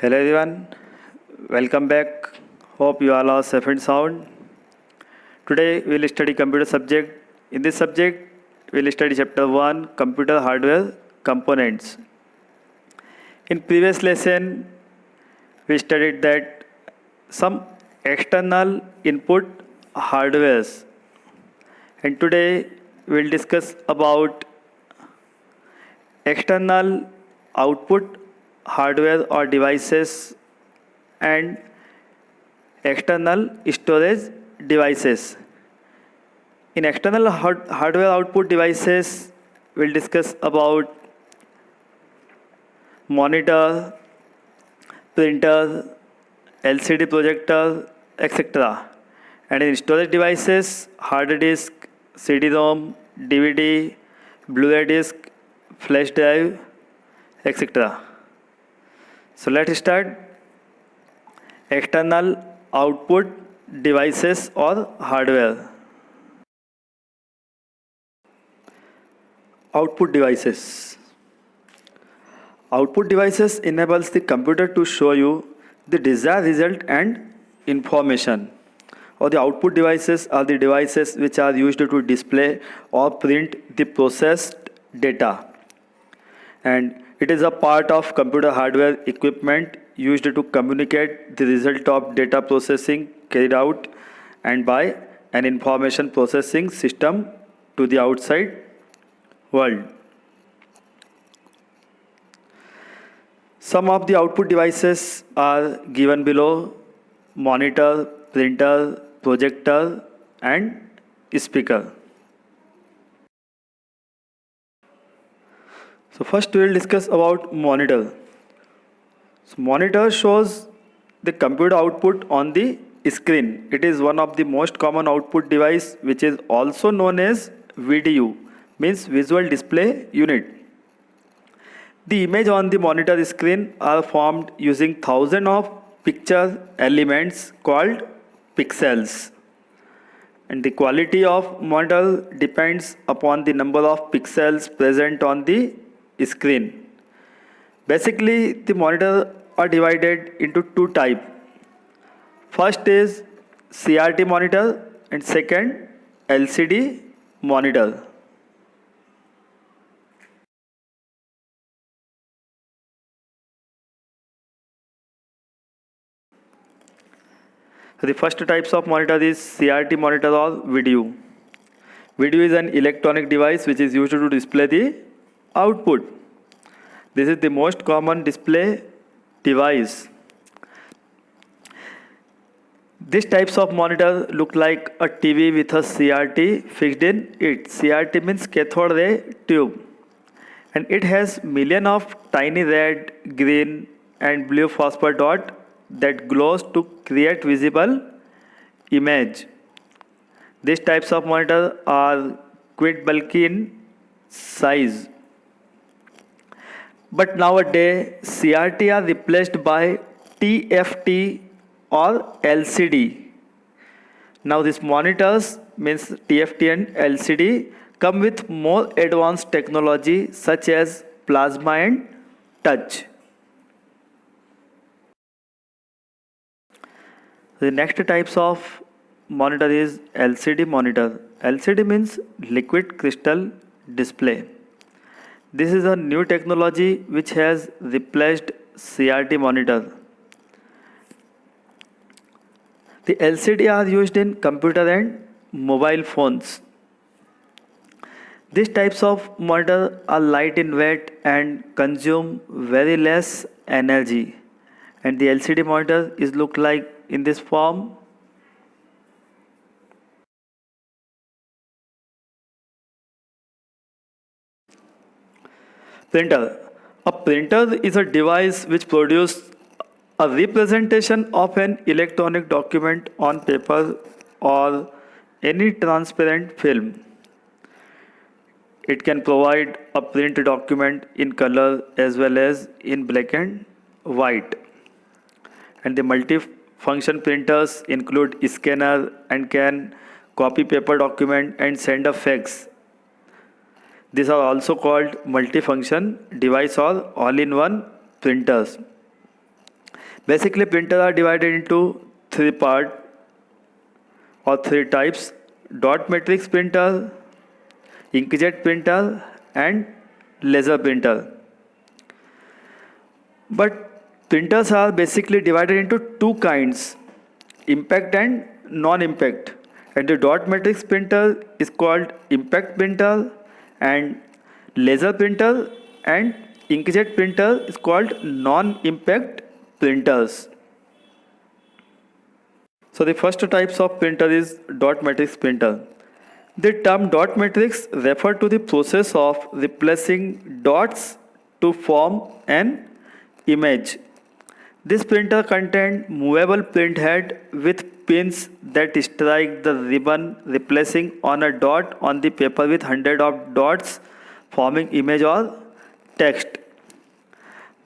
Hello everyone, welcome back. Hope you all are safe and sound. Today we will study computer subject. In this subject, we will study chapter 1 computer hardware components. In previous lesson, we studied that some external input hardwares, and today we will discuss about external output hardware or devices and external storage devices. In external hardware output devices, we'll discuss about monitor, printer, LCD projector, etc. And in storage devices, hard disk, CD-ROM, DVD, Blu-ray disc, flash drive, etc. So let's start. External output devices or hardware. Output devices. Output devices enables the computer to show you the desired result and information. Or the output devices are the devices which are used to display or print the processed data. And it is a part of computer hardware equipment used to communicate the result of data processing carried out and by an information processing system to the outside world. Some of the output devices are given below: monitor, printer, projector, and speaker. So first we will discuss about monitor. So monitor shows the computer output on the screen. It is one of the most common output device, which is also known as VDU, means visual display unit. The image on the monitor screen are formed using thousands of picture elements called pixels. And the quality of monitor depends upon the number of pixels present on the screen. Basically, the monitor are divided into two types. First is CRT monitor and second LCD monitor. So the first types of monitor is CRT monitor or video. Video is an electronic device which is used to display the output. This is the most common display device. These types of monitor look like a TV with a CRT fixed in it. CRT means cathode ray tube. And it has million of tiny red, green and blue phosphor dot that glows to create visible image. These types of monitor are quite bulky in size. But nowadays, CRT are replaced by TFT or LCD. Now these monitors, means TFT and LCD, come with more advanced technology such as plasma and touch. The next types of monitor is LCD monitor. LCD means liquid crystal display. This is a new technology which has replaced CRT monitor. The LCD are used in computer and mobile phones. These types of monitor are light in weight and consume very less energy. And the LCD monitor is look like in this form. Printer. A printer is a device which produces a representation of an electronic document on paper or any transparent film. It can provide a print document in color as well as in black and white. And the multi-function printers include scanner and can copy paper document and send a fax. These are also called multifunction device or all-in-one printers. Basically, printers are divided into three parts or three types: dot matrix printer, inkjet printer, and laser printer. But printers are basically divided into two kinds: impact and non-impact. And the dot matrix printer is called impact printer, and laser printer and inkjet printer is called non-impact printers. So the first types of printer is dot matrix printer. The term dot matrix refer to the process of replacing dots to form an image. This printer contained movable print head with pins that strike the ribbon, replacing on a dot on the paper with hundred of dots forming image or text.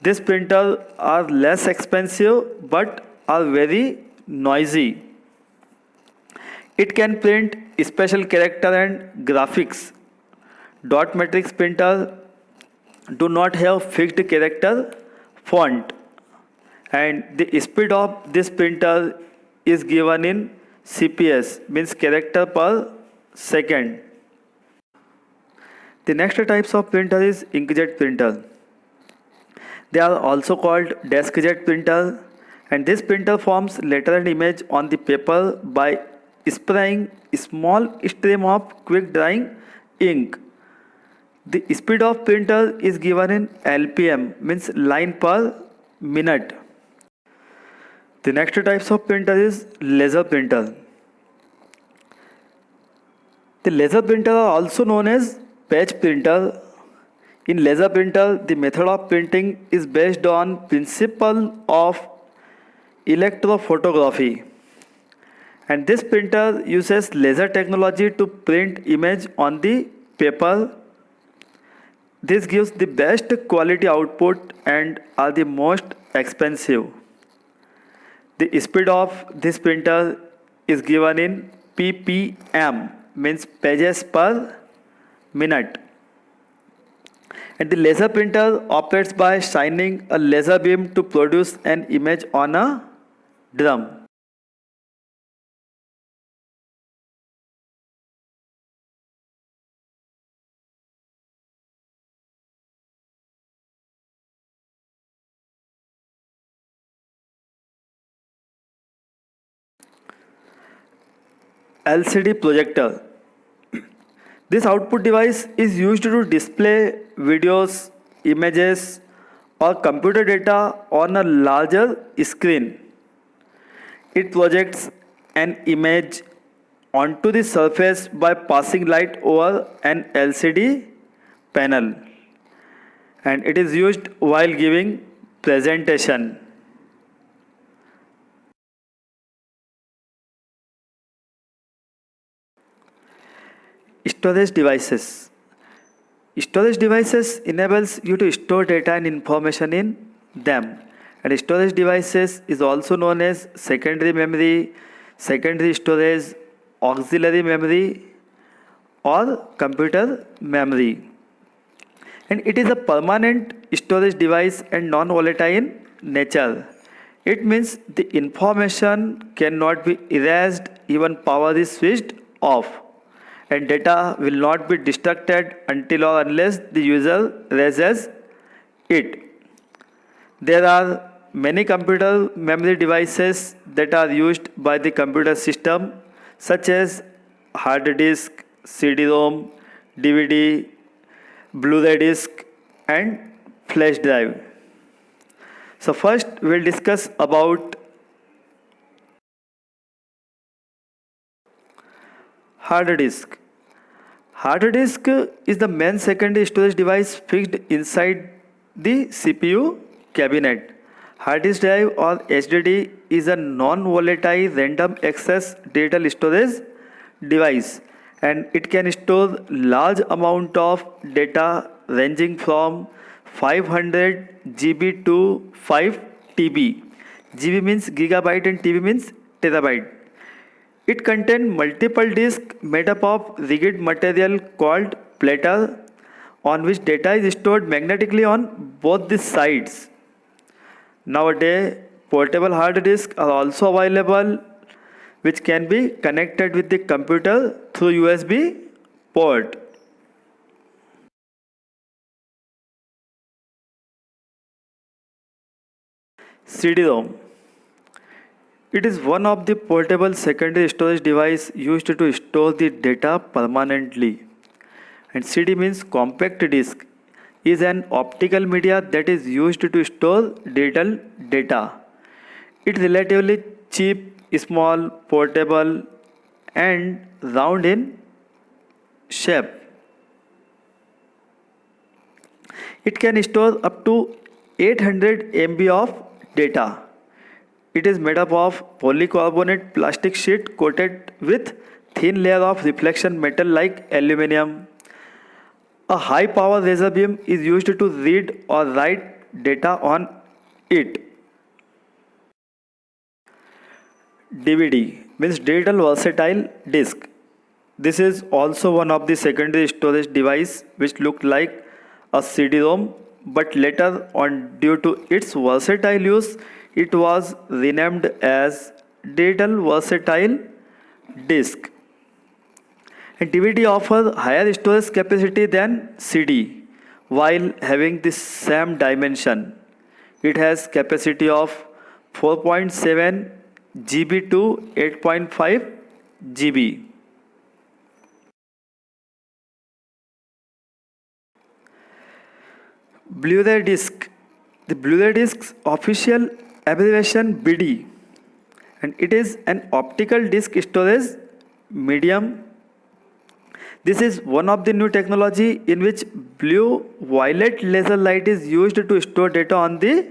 These printers are less expensive but are very noisy. It can print special character and graphics. Dot matrix printers do not have fixed character font, and the speed of this printer is given in CPS, means character per second. The next types of printer is inkjet printer. They are also called deskjet printer, and this printer forms letter and image on the paper by spraying a small stream of quick drying ink. The speed of printer is given in LPM, means line per minute. The next types of printer is laser printer. The laser printer are also known as patch printer. In laser printer, the method of printing is based on principle of electrophotography. And this printer uses laser technology to print image on the paper. This gives the best quality output and are the most expensive. The speed of this printer is given in ppm, means pages per minute. And the laser printer operates by shining a laser beam to produce an image on a drum. LCD projector. This output device is used to display videos, images, or computer data on a larger screen. It projects an image onto the surface by passing light over an LCD panel, and it is used while giving presentation. Storage devices. Storage devices enables you to store data and information in them. And storage devices is also known as secondary memory, secondary storage, auxiliary memory, or computer memory. And it is a permanent storage device and non-volatile in nature. It means the information cannot be erased, even power is switched off, and data will not be destructed until or unless the user erases it. There are many computer memory devices that are used by the computer system, such as hard disk, CD-ROM, DVD, Blu-ray disc, and flash drive. So first we'll discuss about hard disk. Hard disk is the main secondary storage device fixed inside the CPU cabinet. Hard disk drive or HDD is a non-volatile random access digital storage device, and it can store large amount of data ranging from 500 GB to 5 TB. GB means gigabyte and TB means terabyte. It contains multiple disks made up of rigid material called platter, on which data is stored magnetically on both the sides. Nowadays, portable hard disks are also available, which can be connected with the computer through USB port. CD-ROM. It is one of the portable secondary storage device used to store the data permanently. And CD means compact disc is an optical media that is used to store digital data. It's relatively cheap, small, portable, and round in shape. It can store up to 800 MB of data. It is made up of polycarbonate plastic sheet coated with thin layer of reflection metal like aluminum. A high power laser beam is used to read or write data on it. DVD means digital versatile disk. This is also one of the secondary storage device which looked like a CD-ROM, but later on, due to its versatile use, it was renamed as digital versatile disk. And DVD offers higher storage capacity than CD while having the same dimension. It has capacity of 4.7 GB to 8.5 GB. Blu-ray disc. The Blu-ray disc's official abbreviation BD, and it is an optical disc storage medium. This is one of the new technology in which blue-violet laser light is used to store data on the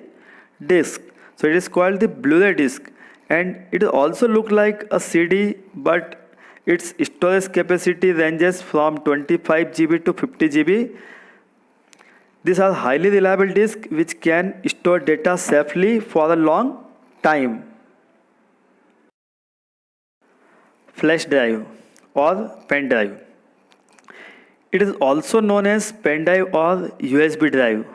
disc. So it is called the Blu-ray disc, and it also looks like a CD, but its storage capacity ranges from 25 GB to 50 GB. These are highly reliable disks which can store data safely for a long time. Flash drive or pen drive. It is also known as pen drive or USB drive.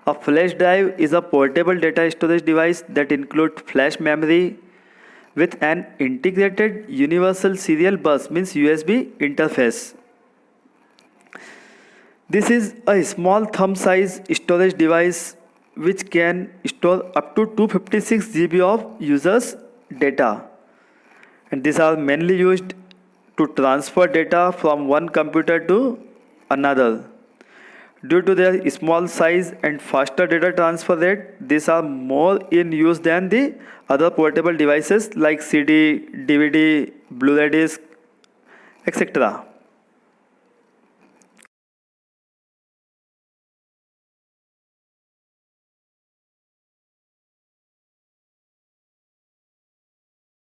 A flash drive is a portable data storage device that includes flash memory with an integrated universal serial bus means USB interface. This is a small thumb size storage device which can store up to 256 GB of users data, and these are mainly used to transfer data from one computer to another. Due to their small size and faster data transfer rate, these are more in use than the other portable devices like CD, DVD, Blu-ray disc, etc.